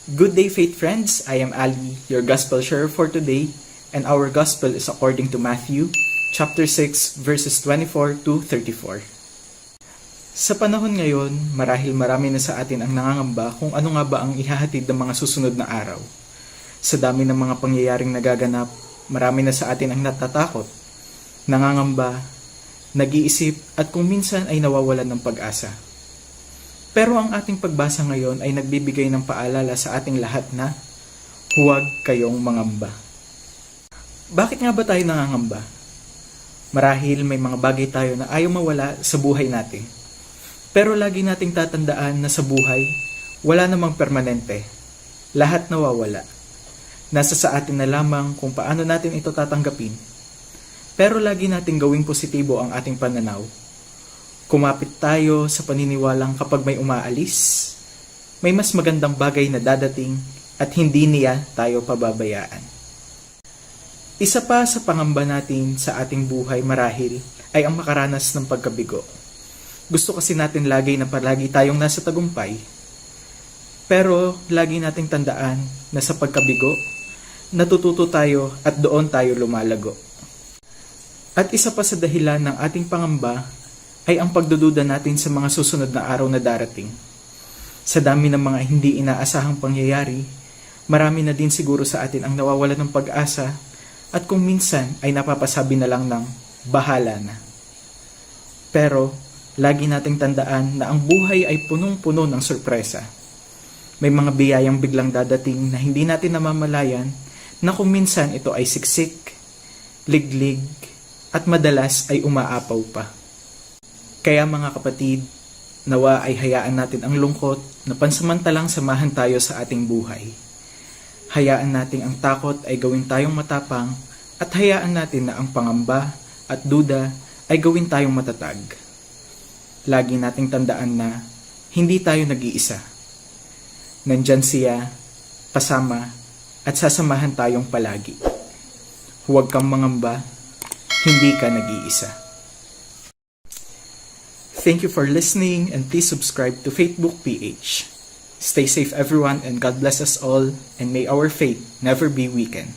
Good day, faith friends. I am Ali, your gospel sharer for today, and our gospel is according to Matthew, chapter 6, verses 24 to 34. Sa panahon ngayon, marahil marami na sa atin ang nangangamba kung ano nga ba ang ihahatid ng mga susunod na araw. Sa dami ng mga pangyayaring nagaganap, marami na sa atin ang natatakot, nangangamba, nag-iisip at kung minsan ay nawawalan ng pag-asa. Pero ang ating pagbasa ngayon ay nagbibigay ng paalala sa ating lahat na huwag kayong mangamba. Bakit nga ba tayo nangangamba? Marahil may mga bagay tayo na ayaw mawala sa buhay natin. Pero lagi nating tatandaan na sa buhay, wala namang permanente. Lahat nawawala. Nasa sa atin na lamang kung paano natin ito tatanggapin. Pero lagi nating gawing positibo ang ating pananaw. Kumapit tayo sa paniniwalang kapag may umaalis, may mas magandang bagay na dadating at hindi niya tayo pababayaan. Isa pa sa pangamba natin sa ating buhay marahil ay ang makaranas ng pagkabigo. Gusto kasi natin lagi na palagi tayong nasa tagumpay. Pero lagi nating tandaan na sa pagkabigo, natututo tayo at doon tayo lumalago. At isa pa sa dahilan ng ating pangamba ay ang pagdududa natin sa mga susunod na araw na darating. Sa dami ng mga hindi inaasahang pangyayari, marami na din siguro sa atin ang nawawalan ng pag-asa at kung minsan ay napapasabi na lang ng bahala na. Pero lagi nating tandaan na ang buhay ay punong-puno ng sorpresa. May mga biyayang biglang dadating na hindi natin namamalayan na kung minsan ito ay siksik, liglig, at madalas ay umaapaw pa. Kaya mga kapatid, nawa ay hayaan natin ang lungkot na pansamantalang samahan tayo sa ating buhay. Hayaan natin ang takot ay gawin tayong matapang at hayaan natin na ang pangamba at duda ay gawin tayong matatag. Lagi nating tandaan na hindi tayo nag-iisa. Nandyan siya, kasama at sasamahan tayong palagi. Huwag kang mangamba, hindi ka nag-iisa. Thank you for listening and please subscribe to Faithbook PH. Stay safe everyone and God bless us all and may our faith never be weakened.